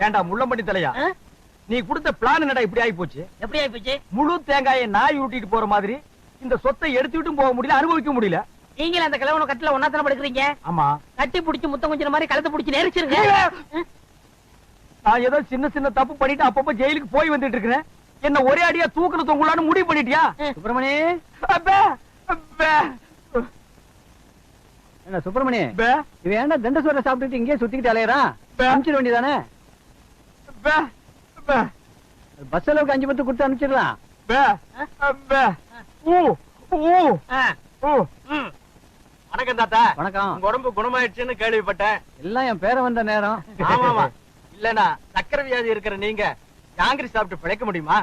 ஏண்டா முள்ளம்பட்டி தலையா, நீ கொடுத்த பிளான் என்னடா இப்படி ஆகி போச்சு? எப்படி ஆகி போச்சு? முழு தேங்காயை நாய் ஊட்டிட்டு போற மாதிரி இந்த சொத்தை எடுத்துட்டும் போக முடியல, அனுபவிக்க முடியல. நீங்க அந்த கிழவன கட்டில ஒன்னாத்தன படுக்கிறீங்க. ஆமா, கட்டி புடிச்சு முத்தம் கொஞ்சம் மாதிரி கழுத்து புடிச்சு நெரிச்சிருங்க. நான் ஏதோ சின்ன சின்ன தப்பு பண்ணிட்டு அப்பப்ப ஜெயிலுக்கு போய் வந்துட்டு இருக்கிறேன். என்ன ஒரே அடியா தூக்குற தொங்கலான்னு முடிவு பண்ணிட்டியா? சுப்பிரமணி, என்ன சுப்பிரமணி, இவன் ஏன்டா தண்ட சோற சாப்பிட்டுட்டு இங்கே சுத்திக்கிட்டு அலையறான்? அனுப்பிச்சிட வேண்டியதானே? பஸ் அளவுக்கு 5 பத்து கொடுத்து அனுப்பிச்சிடலாம். வணக்கம் தாத்தா. வணக்கம். உங்க உடம்பு குணமாயிடுச்சுன்னு கேள்விப்பட்டேன். எல்லாம் என் பேர வந்த நேரம். ஆமாமா, இல்லனா சக்கரை வியாதி இருக்கிற நீங்க ஜாங்கிரி சாப்பிட்டு பிழைக்க முடியுமா?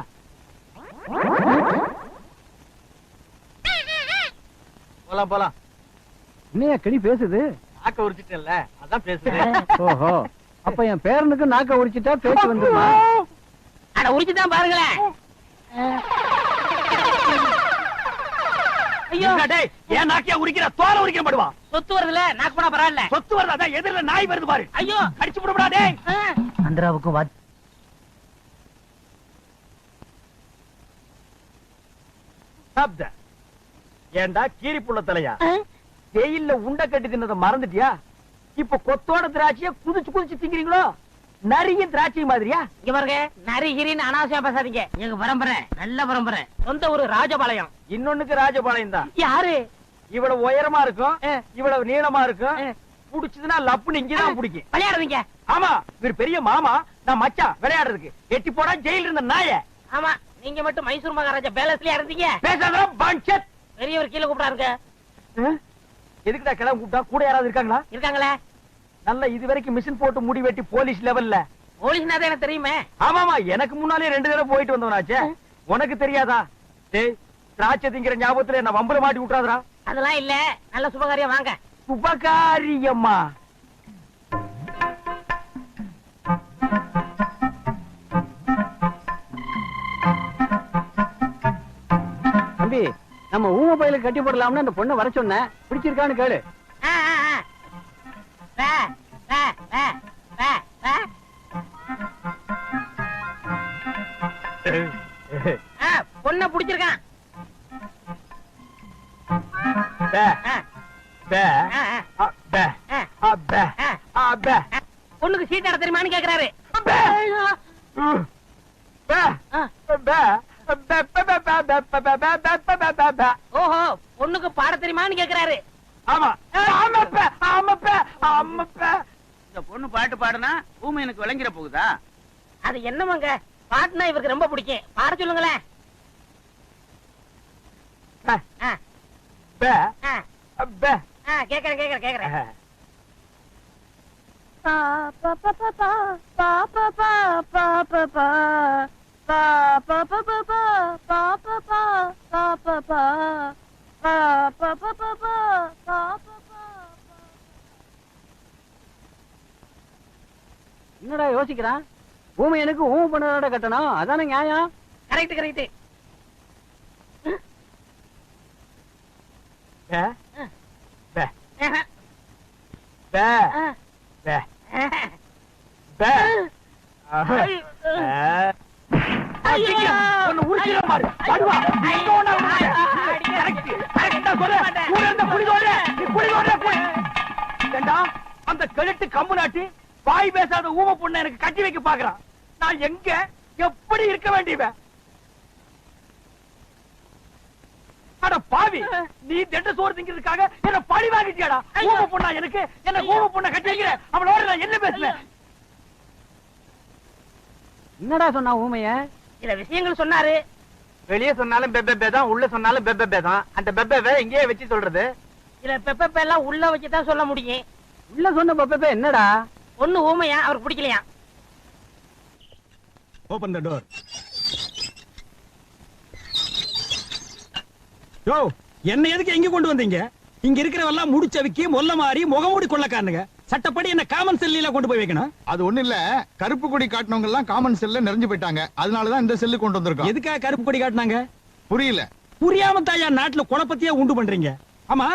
போலாம் போலாம். இன்னையா கிளி பேசுது? நாக்க உரிச்சிட்டேன்ல, அதான் பேசுறேன். ஓஹோ, அப்ப என் பேரனுக்கு நாக்க உரிச்சிட்டா பேச்சு வந்துருமா? அட உரிச்சுதான் பாருங்களேன். ஐயோ டேய், ஏன் நாக்கியா உரிக்கிற? தோலை உரிக்க மாடுவா. சொத்து வருதுல, நாக்கு போனா பரவாயில்ல. சொத்து வருது, அதான் எதிரில நாய் வருது பாரு. ஐயோ அடிச்சு விடுடா டேய். அந்தராவுக்கும் சாப்த. ஏண்டா கீரி புள்ள தலையா, வெயில்ல உண்டை கட்டி தின்னத மறந்துட்டியா? இப்ப கொத்தோட திராட்சைய குதிச்சு குதிச்சு திங்கிறீங்களோ? நரிய திராட்சை மாதிரியா? இங்க பாருங்க, நரிகிரின்னு அனாவசியம் பேசாதீங்க. எங்க பரம்பரை நல்ல பரம்பரை. சொந்த ஊரு ராஜபாளையம். இன்னொன்னுக்கு ராஜபாளையம் தான். யாரு? இவ்வளவு உயரமா இருக்கும், இவ்வளவு நீளமா இருக்கும். புடிச்சதுன்னா லப்புன்னு இங்கதான் பிடிக்கும். விளையாடுறீங்க? ஆமா, இவர் பெரிய மாமா, நான் மச்சான் விளையாடுறதுக்கு. எட்டி போடா ஜெயில இருந்த நாய. ஆமா, நீங்க மட்டும் மைசூர் மகாராஜா பேலஸ்லயா இருந்தீங்க. பேசாத பஞ்சத். பெரியவர் கீழே கூப்பிடாருங்க. எதுக்குடா கிளம்ப கூப்பிட்டா? கூட யாராவது இருக்காங்களா? இருக்காங்களே. நல்ல இது வரைக்கும் மிஷின் போட்டு முடி வெட்டி போலீஸ் லெவல்ல. போலீஸ்னா தான் எனக்கு தெரியுமே. ஆமாமா, எனக்கு முன்னாலே 2 தடவை போயிட்டு வந்தவனாச்சே. உனக்கு தெரியாதா? டேய், திராட்சை திங்கிற ஞாபகத்துல என்ன வம்பல மாட்டி விட்டுறாதடா. அதெல்லாம் இல்ல, நல்ல சுபகாரியம் வாங்க. சுபகாரியம்மா? தம்பி, நம்ம ஊம பயிலுக்கு கட்டி போடலாம்னு அந்த பொண்ணை வர சொன்னேன். பிடிச்சிருக்கான்னு கேளு. பொண்ண பிடிச்சிருக்கான். பொண்ணுக்கு சீட் ஆட தெரியுமான்னு கேக்குறாரு. ஓஹோ, பொண்ணுக்கு பாட தெரியுமான்னு கேக்குறாரு. ஆமா, இந்த பொண்ணு பாட்டு பாடுனா ஊமை எனக்கு விளங்கிற போகுதா? அது என்னமாங்க, பாட்டுனா இவருக்கு ரொம்ப பிடிக்கும். பாட சொல்லுங்களேன். கேக்குறேன் கேக்குறேன் கேக்குறேன். என்னடா யோசிக்கிறான்? ஊமை எனக்கு ஊமை பண்ணதோட கட்டணும், அதானே நியாயம். Correct correct. அந்த கழுட்டு கம்பு நாட்டி வாய் பேசாத ஊம பொண்ணு எனக்கு கட்டி வைக்க பாக்குறான். நான் எங்க எப்படி இருக்க வேண்டியவன்? அட பாவி, நீ திண்ட சோறு திங்கிறதுக்காக என்ன பழி வாங்கிட்டியாடா? ஊம பொண்ணா எனக்கு? என்ன ஊம பொண்ணை கட்டி வைக்கிற? அவளோட நான் என்ன பேசுவேன்? என்னடா சொன்னா ஊமைய? சில விஷயங்கள் சொன்னாரு. வெளியே சொன்னாலும் பெப்பே தான், உள்ள சொன்னாலும் பெப்பே தான். அந்த பெப்பே எங்கேயே வச்சு சொல்றது? சில பெப்ப எல்லாம் உள்ள வச்சுதான் சொல்ல முடியும். உள்ள சொன்ன பெப்பே என்னடா? ஒண்ணு ஊமையா, அவருக்கு பிடிக்கலையா. ஓபன் தி டோர். யோ, என்ன எதுக்கு எங்க கொண்டு வந்தீங்க? இங்க இருக்கிறவெல்லாம் முடிச்சவிக்கி மொல்ல மாறி முகமூடி கொள்ளக்காரனுங்க. சட்டப்படி என்ன காமன் செல்லில கொண்டு போய் வைக்கணும். அது ஒண்ணு இல்ல, கருப்பு கொடி காட்டினவங்க எல்லாம் காமன் செல்ல நிறைஞ்சு போயிட்டாங்க. அதனாலதான் இந்த செல்லு கொண்டு வந்திருக்கோம். எதுக்காக கருப்பு கொடி காட்டினாங்க? புரியல. புரியாம தாயா நாட்டுல குழப்பத்தையே உண்டு பண்றீங்க. ஆமா,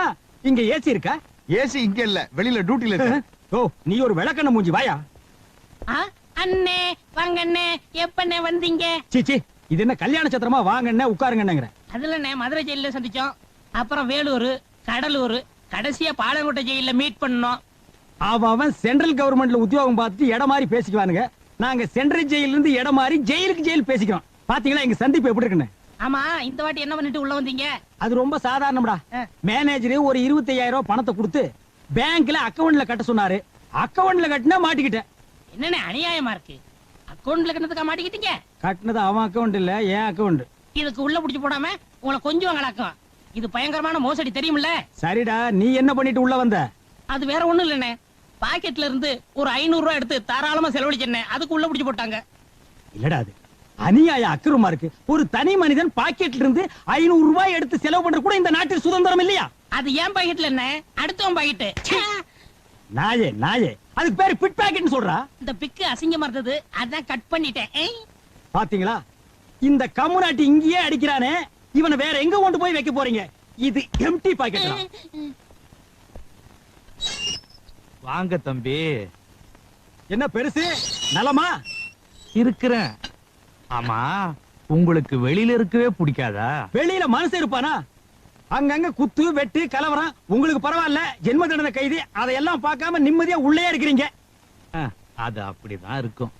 இங்க ஏசி இருக்கா? ஏசி இங்க இல்ல, வெளியில டியூட்டில இருக்கு. ஓ, நீ ஒரு விளக்கண்ண மூஞ்சி வாயா. அண்ணே வாங்க அண்ணே, எப்பண்ணே வந்தீங்க? சீச்சி, இது என்ன கல்யாண சத்திரமா? வாங்கண்ணே உட்காருங்கன்னுங்கிற. அதுல மதுரை ஜெயில சந்திச்சோம், அப்புறம் வேலூர், கடலூர், கடைசியா பாலங்கோட்டை ஜெயில மீட் பண்ணோம். அவன் சென்ட்ரல் கவர்மெண்ட்ல உத்தியோகம் பார்த்துட்டு இடம் மாதிரி பேசிக்குவானுங்க. நாங்க சென்ட்ரல் ஜெயில இருந்து இடம் மாதிரி ஜெயிலுக்கு ஜெயில் பேசிக்கிறோம். பாத்தீங்களா எங்க சந்திப்பு எப்படி இருக்குன்னு? ஆமா, இந்த வாட்டி என்ன பண்ணிட்டு உள்ள வந்தீங்க? அது ரொம்ப சாதாரணம்டா. ஆ. மேனேஜர் ஒரு 25,000 ரூபாய் பணத்தை கொடுத்து பேங்க்ல அக்கவுண்ட்ல கட்ட சொன்னாரு. அக்கவுண்ட்ல கட்டினா மாட்டிக்கிட்டேன். என்னண்ணே அநியாயமா இருக்கு, அக்கௌண்ட்ல கிணத்துக்கா மாட்டிக்கிட்டீங்க? கட்டினது அவன் அக்கவுண்ட் இல்ல, என் அக்கவுண்ட். இதுக்கு உள்ள புடிச்சு போடாம உங்களை கொஞ்சம் கலக்கும். இது பயங்கரமான மோசடி தெரியுமில்ல? சரிடா, நீ என்ன பண்ணிட்டு உள்ள வந்த? அது வேற ஒண்ணும் இல்லண்ணே, பாக்கெட்ல இருந்து ஒரு 500 ரூபாய் எடுத்து தாராளமா செலவழிச்சேன், அதுக்கு உள்ள புடிச்சு போட்டாங்க. இல்லடா, அது அநியாய அக்கிரமா இருக்கு. ஒரு தனி மனிதன் பாக்கெட்ல இருந்து 500 ரூபாய் எடுத்து செலவு பண்ற கூட இந்த நாட்டில் சுதந்திரம் இல்லையா? அது ஏன் பாக்கெட்ல என்ன, அடுத்தவன் பாக்கெட்டு. நாயே நாயே, அதுக்கு பேரு பிட் பாக்கெட்னு சொல்றா. இந்த பிக்கு அசிங்கமா இருந்தது, அதான் கட் பண்ணிட்டேன். பாத்தீங்களா, இந்த கம்முனாட்டி இங்கேயே அடிக்கிறானே, இவனை வேற எங்க கொண்டு போய் வைக்க போறீங்க? இது எம்டி பாக்கெட். வாங்க தம்பி. என்ன பெருசு, நலமா இருக்கிறேன். ஆமா, உங்களுக்கு வெளியில இருக்கவே பிடிக்காதா? வெளியில மனசு இருப்பானா? அங்கங்க குத்து வெட்டு கலவரம். உங்களுக்கு பரவாயில்ல, ஜென்ம தண்டனை கைது, அதையெல்லாம் பார்க்காம நிம்மதியா உள்ளே இருக்கிறீங்க. அது அப்படிதான் இருக்கும்.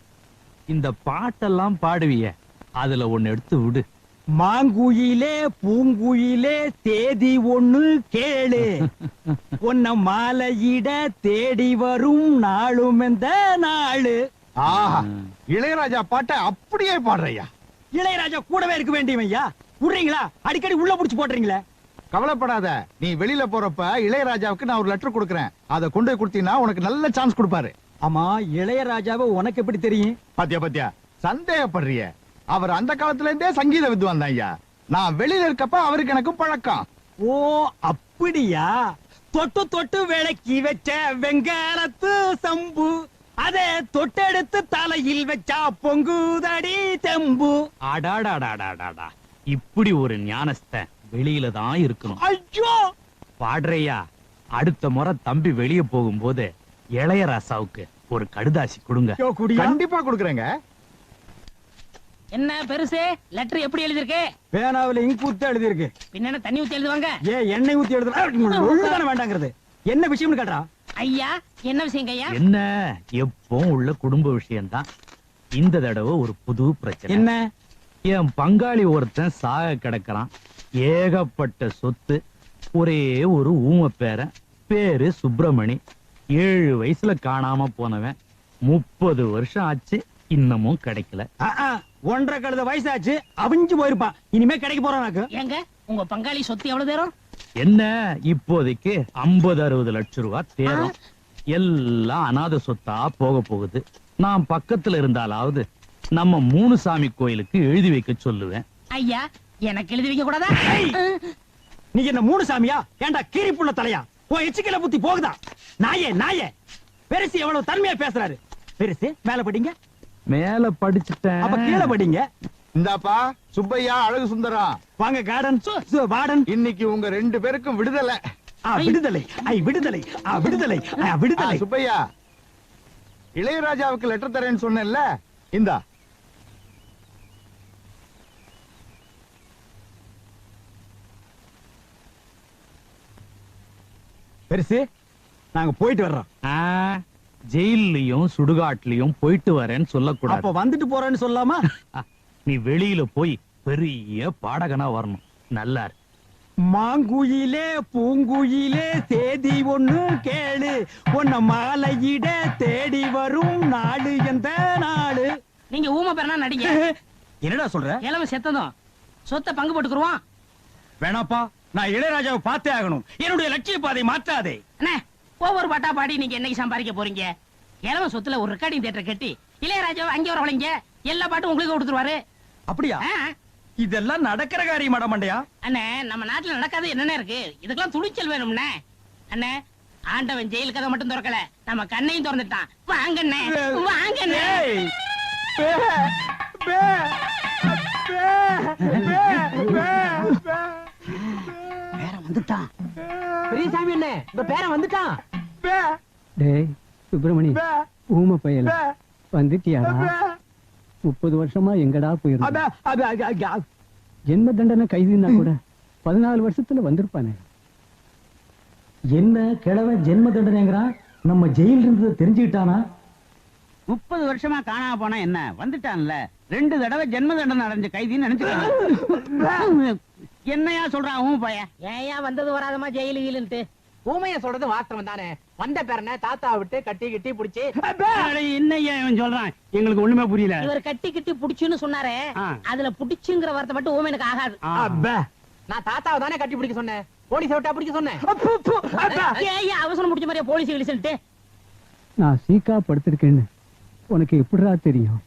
இந்த பாட்டெல்லாம் பாடுவிய, அதுல ஒண்ணு எடுத்து விடு. மாங்குயிலே பூங்குயிலே தேதி ஒண்ணு கேளு, உன்ன மாலையிட தேடி வரும் நாளும் இந்த நாளு. ஆஹா, இளையராஜா பாட்டை அப்படியே பாடுறையா. இளையராஜா கூடவே இருக்க வேண்டியவன் ஐயா. விடுறீங்களா? அடிக்கடி உள்ள புடிச்சு போடுறீங்களே. கவலைப்படாத, நீ வெளியில போறப்ப இளையராஜாவுக்கு நான் ஒரு லெட்டர் கொடுக்கறேன். அதை கொண்டு போய் கொடுத்தீங்கன்னா உனக்கு நல்ல சான்ஸ் கொடுப்பாரு. ஆமா, இளையராஜாவை உனக்கு எப்படி தெரியும்? பாத்தியா பாத்தியா, சந்தேகப்படுறிய? அவர் அந்த காலத்துல இருந்தே சங்கீத வித்வான் தான் ஐயா. நான் வெளியில இருக்கப்ப அவருக்கு எனக்கும் பழக்கம். ஓ அப்படியா? தொட்டு தொட்டு விளக்கி வச்ச வெங்காலத்து சம்பு, அதே தொட்டெடுத்து தலையில் வச்சா பொங்குதடி தெம்பு. அடாடாடாடாடாடா, இப்படி ஒரு ஞானஸ்த வெளியில தான் இருக்கணும். ஐயோ, பாடுறையா, அடுத்த முறை தம்பி வெளிய போகும்போது இளையராசாவுக்கு ஒரு கடுதாசி கொடுங்க. ஐயோ, குடியா? கண்டிப்பா கொடுக்கறேங்க. என்ன பெருசு, லெட்டர் எப்படி எழுதிருக்கு? பேனாவுல இங்கு ஊத்தி எழுதி இருக்கு. பின்ன தண்ணி ஊத்தி எழுதுவாங்க. எண்ணெய் ஊத்தி எழுதுதானே வேண்டாங்கிறது. என்ன விஷயம்னு கேட்டா? ஐயா, என்ன விஷயங்க ஐயா? என்ன, எப்பவும் உள்ள குடும்ப விஷயம்தான். இந்த தடவை ஒரு புது பிரச்சனை. என்ன? என் பங்காளி ஒருத்தன் சாக கிடக்குறான். ஏகப்பட்ட சொத்து, ஒரே ஒரு ஊம பேரன், பேரு சுப்பிரமணி. 7 வயசுல காணாம போனவன். 30 வருஷம் ஆச்சு, இன்னமும் கிடைக்கல. 1.5 கழுத வயசாச்சு, அவிஞ்சு போயிருப்பான். இனிமே கிடைக்க போறானாக்கு. ஏங்க, உங்க பங்காளி சொத்து எவ்வளவு தேரும்? என்ன, இப்போதைக்கு 50-60 லட்சம் ரூபாய் தேரும். எல்லாம் அநாத சொத்தா போக போகுது. நான் பக்கத்துல இருந்தாலாவது நம்ம 3 சாமி கோயிலுக்கு எழுதி வைக்க சொல்லுவேன். ஐயா, எனக்கு எழுதி வைக்க கூடாதா? நீ என்ன 3 சாமியா? ஏண்டா கீரி புள்ள தலையா? உன் எச்சிக்கல புத்தி போகுதா? நாயே நாயே, பெருசு எவ்வளவு தன்மையா பேசுறாரு. பெருசு மேல படிங்க. மேல படிச்சுட்டேன். அப்ப கீழே படிங்க. இந்தாப்பா சுப்பையா, அழகு சுந்தரம். வாங்க கார்டன் வார்டன். இன்னைக்கு உங்க 2 பேருக்கும் விடுதலை. விடுதலை, விடுதலை, விடுதலை, விடுதலை. சுப்பையா, இளையராஜாவுக்கு லெட்டர் தரேன்னு சொன்னேன்ல, இந்தா. பெருசு, நாங்க போயிட்டு வர்றோம். ஜெயிலையும் சுடுகாட்லயும் போயிட்டு வரேன்னு சொல்லக்கூடாது. அப்ப வந்துட்டு போறேன்னு சொல்லாமா? நீ வெளியில போய் பெரிய பாடகனா வரணும். நல்லா இருக்கு. மாங்குயிலே பூங்குயிலே தேதி ஒண்ணு கேளு, உன்ன மாலையிட தேடி வரும் நாடு எந்த நாடு. நீங்க ஊம பேரனா நடிங்க. என்னடா சொல்ற? இளவ செத்ததும் சொத்தை பங்கு போட்டுக்குருவோம். வேணாப்பா, நான் இளையராஜாவை பார்த்தே ஆகணும். என்னுடைய லட்சிய பாதை மாற்றாதே. அண்ணே, ஒவ்வொரு பாட்டா பாடி நீங்க என்னைக்கு சம்பாதிக்க போறீங்க? இளவ சொத்துல ஒரு ரெக்கார்டிங் தியேட்டர் கட்டி இளையராஜாவை அங்கே வரவழைங்க, எல்லா பாட்டும் உங்களுக்கு கொடுத்துருவாரு. அப்படியா? இதெல்லாம் நடக்கிற காரியம் மண்டையா? அண்ணே, நம்ம நாட்டுல நடக்காது என்னென்ன இருக்கு? இதுக்கெல்லாம் துணிச்சல் வேணும்னே. அண்ணே, ஆண்டவன் ஜெயில் கதை மட்டும் திறக்கல, நம்ம கண்ணையும் திறந்துட்டான். வாங்கண்ணே, வாங்கண்ணே. பேரன் வந்துட்டான். பெரியசாமி அண்ணே, இந்த பேரன் வந்துட்டான். டேய் சுப்பிரமணி, ஊம பையல வந்துட்டியாடா? 30 வருஷமா எங்கடா போயிருந்த? ஜென்ம தண்டனை கைதுன்னா கூட 14 வருஷத்துல வந்திருப்பானே. என்ன கிழவ ஜென்ம தண்டனைங்கிறான்? நம்ம ஜெயில இருந்தது தெரிஞ்சுக்கிட்டானா? 30 வருஷமா காணாம போனா என்ன, வந்துட்டான்ல. 2 தடவை ஜென்ம தண்டனை அடைஞ்ச கைதின்னு நினைச்சுக்காங்க. என்னையா சொல்றான் உன் பையன்? ஏயா வந்தது வராதமா ஜெயிலு கீழுன்ட்டு. ஊமைய சொல்றது வாஸ்தவம் தானே. வந்த பேரனை தாத்தா விட்டு கட்டி கிட்டி புடிச்சு என்னையா இவன் சொல்றான்? எங்களுக்கு ஒண்ணுமே புரியல. இவர் கட்டி கிட்டி புடிச்சுன்னு சொன்னாரே, அதுல புடிச்சுங்கிற வார்த்தை மட்டும் ஊமையனுக்கு ஆகாது. நான் தாத்தாவை தானே கட்டி பிடிக்க சொன்னேன். போலீஸ் விட்டா பிடிக்க சொன்னேன். ஏயா அவசரம் முடிச்ச மாதிரியா போலீஸ் கிழிச்சுட்டு? நான் சீக்கா படுத்திருக்கேன்னு உனக்கு எப்படிடா தெரியும்?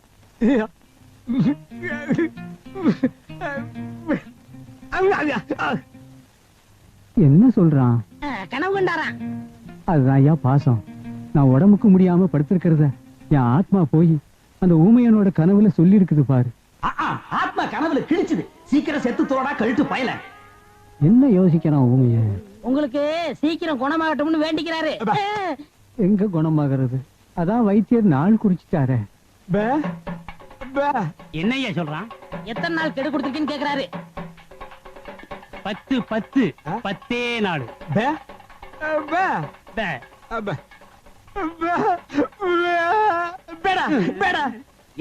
என்ன சொல்றான்? கனவு கண்டாராம். அதுதான் ஐயா பாசம். நான் உடம்புக்கு முடியாம படுத்திருக்கிறத என் ஆத்மா போய் அந்த ஊமையனோட கனவுல சொல்லி இருக்குது பாரு. ஆத்மா கனவுல கிழிச்சுது. சீக்கிரம் செத்து தோடா கழுத்து பயல. என்ன யோசிக்கிறான் ஊமைய? உங்களுக்கு சீக்கிரம் குணமாகட்டும்னு வேண்டிக்கிறாரு. எங்க குணமாகிறது? அதான் வைத்தியர் நாள் குறிச்சிட்டாரே. என்னையா சொல்றான்? எத்தனை நாள் கெடு கொடுத்துருக்கீன்னு கேக்குறாரு. 10 10 நாடு.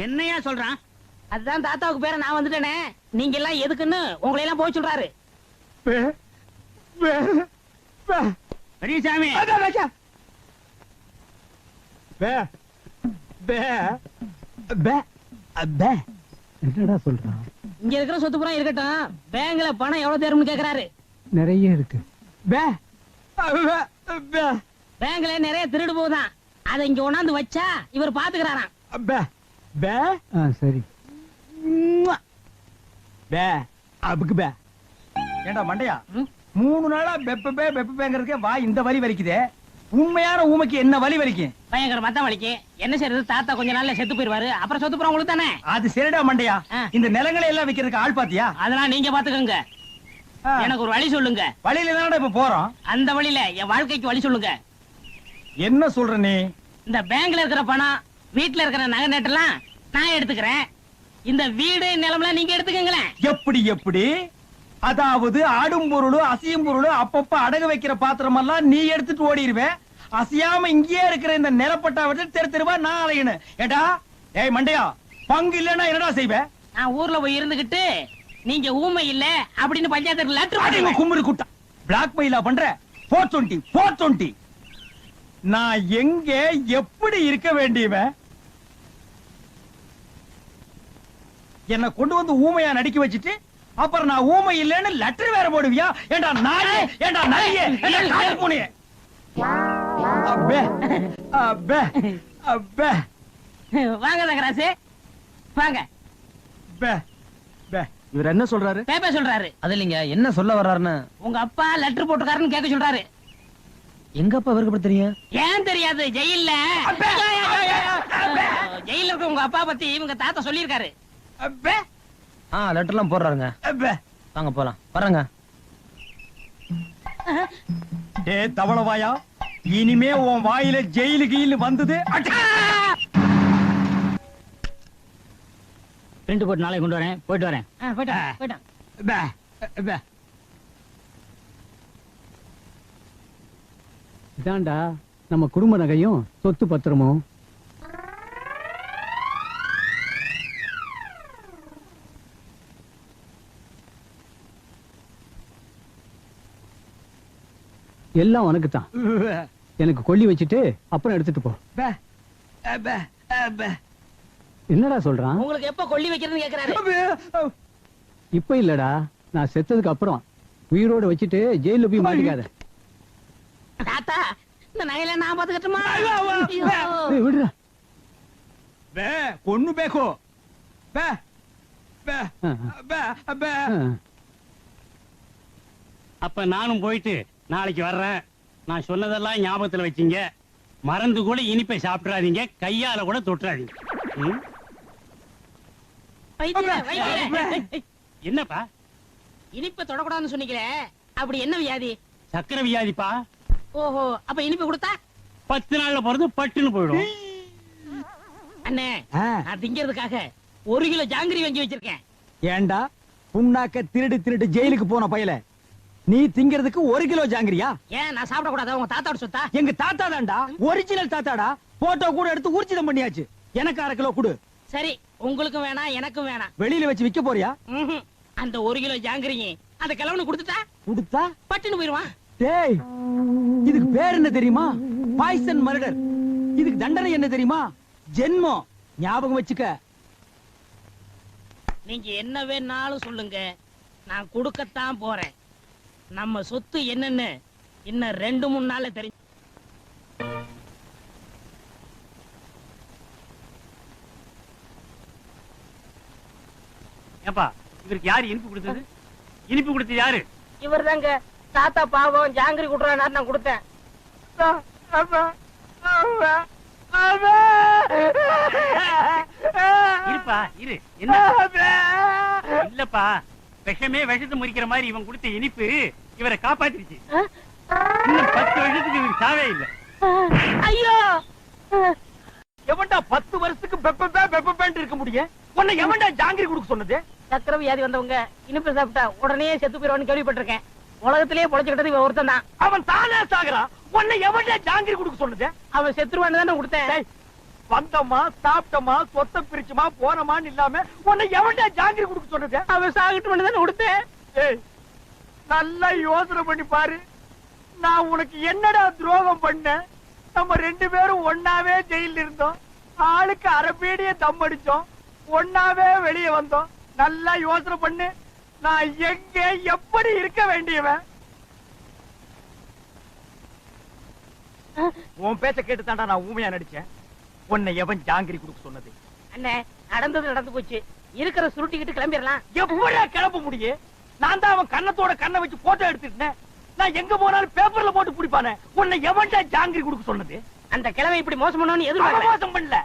என்னையா சொல்றான்? அதுதான் தாத்தாவுக்கு பேர நான் வந்துட்டேனே. நீங்க எல்லாம் எதுக்குன்னு உங்களை எல்லாம் போய் சொல்றாரு. பெரியசாமி, என்னடா சொல்றான்? இங்க இருக்கிற சொத்து புறம் இருக்கட்டும், பேங்க்ல பணம் எவ்வளவு தேரும்னு கேக்குறாரு. நிறைய இருக்கு. பேங்க்ல நிறைய திருடு போகுதான். அதை இங்க கொண்டாந்து வச்சா இவர் பாத்துக்கிறாராம். சரி. ஏண்டா மண்டையா, 3 நாளா பெப்பேங்கிறதுக்கே வா இந்த வலி வலிக்குதே. உண்மையான ஊமைக்கு என்ன வலி வலிக்கும்? பயங்கர மத்தம் வலிக்கு. என்ன செய்யறது? தாத்தா கொஞ்ச நாள்ல செத்து போயிருவாரு. அப்புறம் சொத்து புறம் உங்களுக்கு தானே. அது சரிடா மண்டையா. இந்த நிலங்களை எல்லாம் விக்கிறதுக்கு ஆள் பாத்தியா? அதெல்லாம் நீங்க பாத்துக்கோங்க. எனக்கு ஒரு வழி சொல்லுங்க. வழியில தானடா இப்ப போறோம். அந்த வழியில என் வாழ்க்கைக்கு வழி சொல்லுங்க. என்ன சொல்ற நீ? இந்த பேங்க்ல இருக்கிற பணம், வீட்டுல இருக்கிற நகை நட்டெல்லாம் நான் எடுத்துக்கிறேன். இந்த வீடு நிலம்லாம் நீங்க எடுத்துக்கங்களேன். எப்படி எப்படி? அதாவது ஆடும் பொருளும் அசையும் பொருளும் அப்பப்ப அடகு வைக்கிற பாத்திரம் எல்லாம் நீ எடுத்துட்டு ஓடிடுவேன். அசையாம இங்கேயே இருக்கிற இந்த நிலப்பட்டா வச்சு தெரு தெருவா நான் அலையணும். ஏடா ஏய் மண்டையா, பங்கு இல்லன்னா என்னடா செய்வேன்? நான் ஊர்ல போய் இருந்துகிட்டு நீங்க ஊமை இல்ல அப்படின்னு பஞ்சாயத்து லெட்டர் கும்பிடு குட்டா பிளாக் மெயிலா பண்ற. 420 நான் எங்க எப்படி இருக்க வேண்டியவன்? என்ன கொண்டு வந்து ஊமையா நடிக்க வச்சுட்டு அப்புறம் நான் ஊமை இல்லைன்னு லெட்டர் வேற போடுவியா? ஏண்டா நாயே, ஏண்டா நாயே, ஏண்டா காட்டு பூனையே. அப்பே அப்பே அப்பே வாங்க தகராசு வாங்க. இவர் என்ன சொல்றாரு? பேப்ப சொல்றாரு. அது இல்லைங்க, என்ன சொல்ல வர்றாருன்னு. உங்க அப்பா லெட்டர் போட்டுக்காருன்னு கேட்க சொல்றாரு. எங்க அப்பா அவருக்கு எப்படி தெரியும்? ஏன் தெரியாது? ஜெயில்ல ஜெயில இருக்க உங்க அப்பா பத்தி இவங்க தாத்தா சொல்லியிருக்காரு. லெட்டர்லாம் போடுறாருங்க. வாங்க போலாம். வர்றங்க. ஏ தவளவாயா, இனிமே உன் வாயில ஜெயிலு கீழு வந்தது. பிரிண்ட் போட்டு நாளைக்கு கொண்டு வரேன். போயிட்டு வரேன். போயிட்டான். இதாண்டா நம்ம குடும்ப நகையும் சொத்து பத்திரமும். எல்லாம் உனக்கு தான். எனக்கு கொல்லி வச்சுட்டு அப்புறம் எடுத்துட்டு போ. என்னடா சொல்றான்? உங்களுக்கு எப்ப கொல்லி வைக்கிறதுன்னு கேக்குறாரு. இப்ப இல்லடா, நான் செத்ததுக்கு அப்புறம். உயிரோட வச்சுட்டு ஜெயில போய் மாட்டிக்காத. தாத்தா, இந்த நகையில நான் பாத்துக்கட்டுமா? விடுறா. பொண்ணு பேக்கோ. அப்ப நானும் போயிட்டு நாளைக்கு வர்றேன். நான் சொன்னதெல்லாம் ஞாபகத்துல வச்சீங்க. மறந்து கூட இனிப்பை சாப்பிடாதீங்க, கையால கூட தொட்டுறாதீங்க. என்னப்பா இனிப்ப தொடக்கூடாதுன்னு சொன்னீங்களே, அப்படி என்ன வியாதி? சக்கரை வியாதிப்பா. ஓஹோ, அப்ப இனிப்பு கொடுத்தா 10 நாள்ல போறது பட்டுன்னு போயிடும். அண்ணே நான் திங்கிறதுக்காக 1 கிலோ ஜாங்கிரி வாங்கி வச்சிருக்கேன். ஏண்டா புண்ணாக்க திருடு திருடு ஜெயிலுக்கு போன பயல, நீ திங்கிறதுக்கு 1 கிலோ ஜாங்கிரியா? ஏன் நான் சாப்பிட கூடாதா? உங்க தாத்தாவோட சொத்தா? எங்க தாத்தா தான்டா, ஒரிஜினல் தாத்தாடா. போட்டோ கூட எடுத்து ஊர்ஜிதம் பண்ணியாச்சு. எனக்கு 1/2 கிலோ கொடு. சரி, உங்களுக்கும் வேணாம் எனக்கும் வேணாம். வெளியில வச்சு விக்க போறியா? அந்த 1 கிலோ ஜாங்கிரியும் அந்த கிழவனு கொடுத்துட்டா கொடுத்தா பட்டுன்னு போயிருவான். டேய், இதுக்கு பேர் என்ன தெரியுமா? Poison murder. இதுக்கு தண்டனை என்ன தெரியுமா? ஜென்மம். ஞாபகம் வச்சுக்க. நீங்க என்ன வேணாலும் சொல்லுங்க, நான் கொடுக்கத்தான் போறேன். நம்ம சொத்து என்னன்னு இன்னும் 2-3 நாள்ல தெரிஞ்சு. ஏப்பா இவருக்கு யாரு இனிப்பு கொடுத்தது? இனிப்பு கொடுத்தது யாரு? இவர் தாங்க. தாத்தா பாவம் ஜாங்கிரி குடுறாரு, நான் கொடுத்தேன். இருப்பா இரு. என்ன இல்லப்பா, விஷமே விஷத்தை முறிக்கிற மாதிரி இவன் கொடுத்த இனிப்பு இவரை காப்பாத்திருச்சு. இன்னும் 10 வருஷத்துக்கு இவருக்கு சாவே இல்ல. ஐயோ, எவன்டா 10 வருஷத்துக்கு பெப்பேன்னு இருக்க முடியும்? உன்னை எவன்டா ஜாங்கிரி கொடுக்க சொன்னது? சக்கரை வியாதி வந்தவங்க இனிப்பு சாப்பிட்டா உடனே செத்து போயிடுவான்னு கேள்விப்பட்டிருக்கேன். உலகத்திலேயே பொழைச்சுக்கிட்டது இவன் ஒருத்தன் தான். அவன் தானே சாகுறான். உன்னை எவன்டா ஜாங்கிரி கொடுக்க சொன்னது? அவன் செத்துருவான்னு தானே கொடுத்தேன். டேய், வந்தமா சாப்பிட்டமா சொத்தை பிரிச்சுமா போனமான்னு இல்லாம உன்னை எவன்டா ஜாங்கிரி கொடுக்க சொன்னது? அவன் சாகட்டும்னு தானே கொடுத்தேன். ஏய், நல்லா யோசனை பண்ணி பாரு. நான் உனக்கு என்னடா துரோகம் பண்ணேன்? நம்ம 2 பேரும் ஒன்னாவே ஜெயில இருந்தோம். ஆளுக்கு அரபேடிய தம் அடிச்சோம். ஒன்னாவே வெளியே வந்தோம். நல்லா யோசனை பண்ணு. நான் எங்க எப்படி இருக்க வேண்டியவன்? உன் பேச்ச கேட்டு தாண்டா நான் ஊமையா நடிச்சேன். உன்னை எவன் ஜாங்கிரி கொடுக்க சொன்னது? அண்ணே, நடந்தது நடந்து போச்சு. இருக்கிற சுருட்டிக்கிட்டு கிளம்பிடலாம். எப்படியா கிளம்ப முடியும்? நான் தான் அவன் கண்ணத்தோட கண்ணை வச்சு போட்டோ எடுத்துட்டேன். நான் எங்க போனாலும் பேப்பர்ல போட்டு பிடிப்பானே. உன்னை எவன்டா ஜாங்கிரி கொடுக்க சொன்னது? அந்த கிழமை இப்படி மோசம் பண்ணணும்னு அவன் எதிர்பார்க்கல. மோசம் பண்ணல,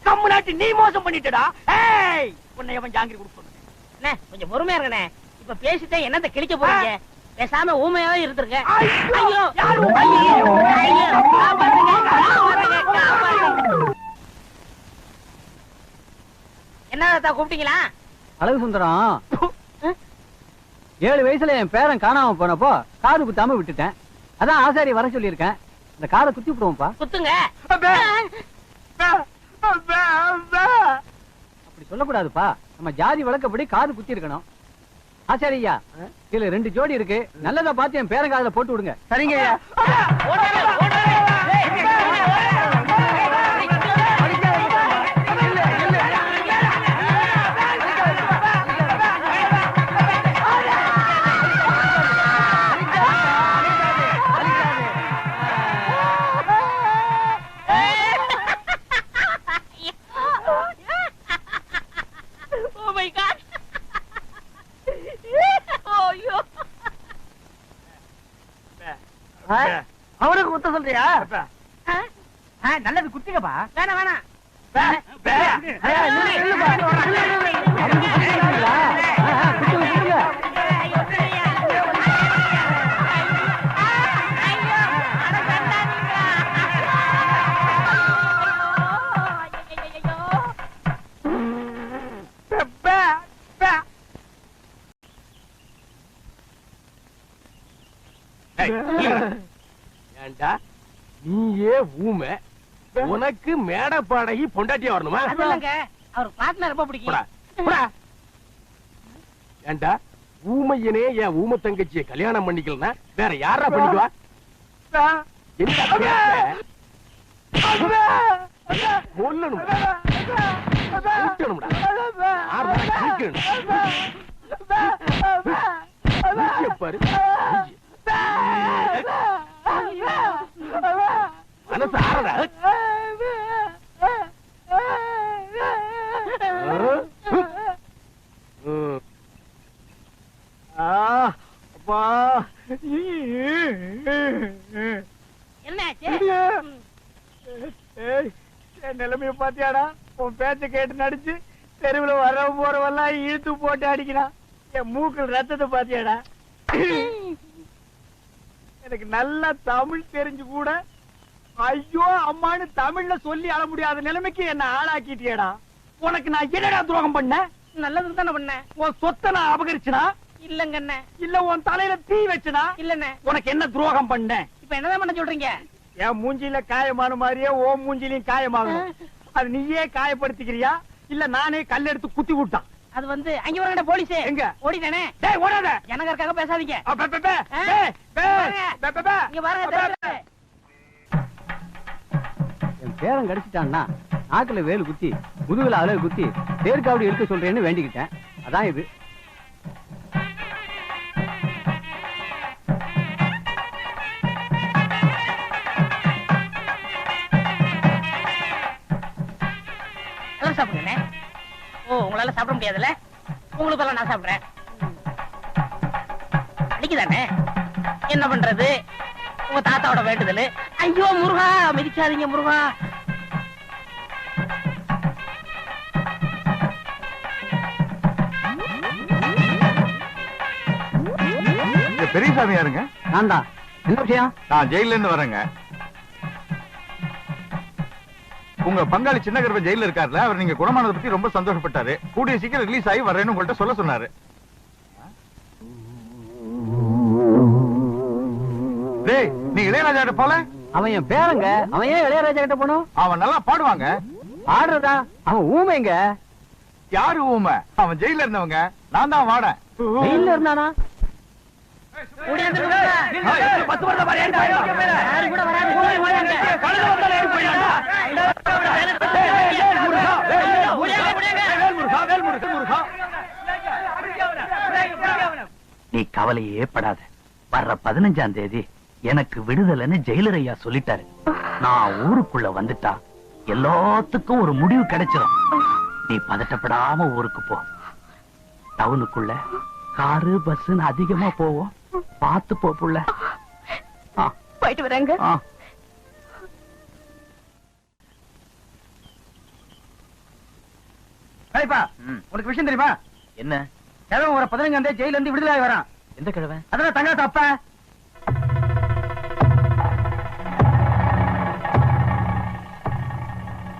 கம்மு நாட்டி நீ மோசம் பண்ணிட்டடா. ஏய், உன்னை எவன் ஜாங்கிரி கொடுக்க சொன்னது? அண்ணே, கொஞ்சம் பொறுமையா இருக்கண்ணே. இப்ப பேசிட்டே என்னத்த கிழிக்க போறீங்க? பேசாம ஊமையாவே இருந்திருக்க. ஐயோ, யாரு ஊமை? என்ன தாத்தா கூப்பிட்டீங்களா? அழகு சுந்தரம், 7 வயசுல என் பேரன் காணாம போனப்போ காது குத்தாம விட்டுட்டேன். அதான் ஆசாரி வர சொல்லியிருக்கேன். இந்த காதை குத்தி விடுவோம்ப்பா. குத்துங்க. அப்படி சொல்லக்கூடாதுப்பா. நம்ம ஜாதி வழக்கப்படி காது குத்தி இருக்கணும். ஆசாரி ஐயா, இதுல 2 ஜோடி இருக்கு. நல்லதா பார்த்து என் பேரன் காதுல போட்டு விடுங்க. சரிங்க ஐயா. Oh my God. ஐயோ. அவனுக்கு குத்த சொல்றியா? நல்லது குத்திங்கப்பா. வேணாம் வேணாம். ஏண்டா நீயே ஊமை, உனக்கு மேடை பாடகி பொண்டாட்டியா வரணுமா? அது இல்லைங்க, அவர் பாட்டுல ரொம்ப பிடிக்கும். போடா, போடா. ஏண்டா ஊமையனே என் ஊமை தங்கச்சியை கல்யாணம் பண்ணிக்கலன்னா வேற யாரா பண்ணிக்குவா? என்ன பேசுற? சொல்லணும்டா. ஊட்டணும்டா. ஆறுதலா கழிக்கணும். மூஞ்சிய பாரு. மூஞ்சி. மனசு ஆறடா. நிலைமைய பாத்தியாடா? உன் பேச்ச கேட்டு நடிச்சு தெருவுல வர போறவெல்லாம் இழுத்து போட்டு அடிக்கிறான். என் மூக்கில் ரத்தத்தை பாத்தியாடா? எனக்கு நல்லா தமிழ் தெரிஞ்சு கூட ஐயோ அம்மான்னு தமிழ்ல சொல்லி அழ முடியாத நிலைமைக்கு என்ன ஆளாக்கிட்டியடா. உனக்கு நான் என்னடா துரோகம் பண்ண? நல்லதுக்கு தானே பண்ணேன். உன் சொத்தை நான் அபகரிச்சனா? இல்லங்க அண்ணே. இல்ல உன் தலையில தீ வச்சனா? இல்லண்ணே. உனக்கு என்ன துரோகம் பண்ண? இப்ப என்னதான் பண்ண சொல்றீங்க? என் மூஞ்சில காயமான மாதிரியே ஓ மூஞ்சிலையும் காயமாகும். அது நீயே காயப்படுத்திக்கிறியா இல்ல நானே கல் எடுத்து குத்தி விட்டான்? அது வந்து அங்க வரங்கட போலீஸ் எங்க? ஓடிட்டானே. டேய் ஓடாத. ஜனகருக்காக பேசாதீங்க. இங்க பாருங்க. என் பேரன் கிடைச்சிட்டான்னா நாக்குல வேலு குத்தி முதுகுல அலகு குத்தி தேர்காவடி எடுக்க சொல்றேன்னு வேண்டிக்கிட்டேன். அதான் இது. எல்லாம் சாப்பிடுங்க. ஓ உங்களால சாப்பிட முடியாதுல்ல, உங்களுக்கு எல்லாம் நான் சாப்பிடுறேன். அடிக்குதானே, என்ன பண்றது? உங்க தாத்தாவோட வேண்டுதல். ஐயோ முருகா, மிதிக்காதீங்க முருகா. பெரியசாமி யாருங்க? நான் தான். என்ன விஷயம்? நான் ஜெயில இருந்து வரேங்க. உங்க பங்காளி சின்ன கருப்ப ஜெயில இருக்காருல, அவர் நீங்க குணமானதை பத்தி ரொம்ப சந்தோஷப்பட்டாரு. கூடிய சீக்கிரம் ரிலீஸ் ஆகி வரேன்னு உங்கள்ட்ட சொல்ல சொன்னாரு. டேய், நீ இளையராஜா கிட்ட போல? அவன் என் பேரங்க. அவன் ஏன் இளையராஜா கிட்ட போனோம்? அவன் நல்லா பாடுவாங்க. ஆடுறதா? அவன் ஊமைங்க. யாரு ஊமை? அவன் ஜெயில இருந்தவங்க. நான் தான் வாடேன். ஜெயில்ல இருந்தானா? ஓடியாந்து முருகா. 10 வருஷம் வரை ஏன்டா? யாரு கூட வராது. ஓடியாங்க. கழுத வந்தாலே ஏறி போயிடாதா? நீ கவலையே படாத. வர்ற 15ஆம் தேதி எனக்கு விடுதலைன்னு ஜெயிலர் ஐயா சொல்லிட்டாரு. நான் ஊருக்குள்ள வந்துட்டா எல்லாத்துக்கும் ஒரு முடிவு கிடைச்சிடும். நீ பதட்டப்படாம ஊருக்கு போ. டவுனுக்குள்ள காரு பஸ் அதிகமா போவோம். பார்த்து போ புள்ள. போயிட்டு வரேங்க. உனக்கு விஷயம் தெரியுமா? என்ன? கிழவன் ஒரு 15ஆம் தேதி ஜெயில இருந்து விடுதலை வரான். எந்த கிழவன்? அதான் தங்க தப்ப.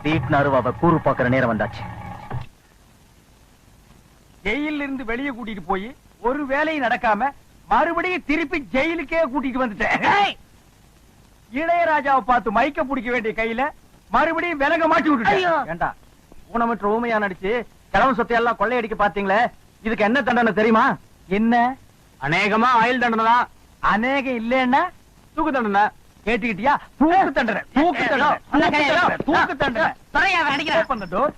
வீட்டு அருவாவை கூறு பாக்குற நேரம் வந்தாச்சு. ஜெயில இருந்து வெளியே கூட்டிட்டு போய் ஒரு வேலையும் நடக்காம மறுபடியும் திருப்பி ஜெயிலுக்கே கூட்டிட்டு வந்துட்டேன். இளையராஜாவை பார்த்து மைக்க பிடிக்க வேண்டிய கையில மறுபடியும் விலக மாட்டி விட்டுட்டேன். ஏண்டா ஊனமற்ற ஊமையா நடிச்சு கிழவன் சொத்தையெல்லாம் கொள்ளையடிக்க பாத்தீங்களே, இதுக்கு என்ன தண்டனை தெரியுமா? என்ன? அநேகமா ஆயுள் தண்டனை தான். அநேகம் இல்லன்னா தூக்கு தண்டனை. கேட்டுக்கிட்டியா? தூக்கு தண்டனை. தூக்கு தண்டனை. தூக்கு தண்டனை. துறையா அடிக்கிறேன். ஓபன் தி டோர்.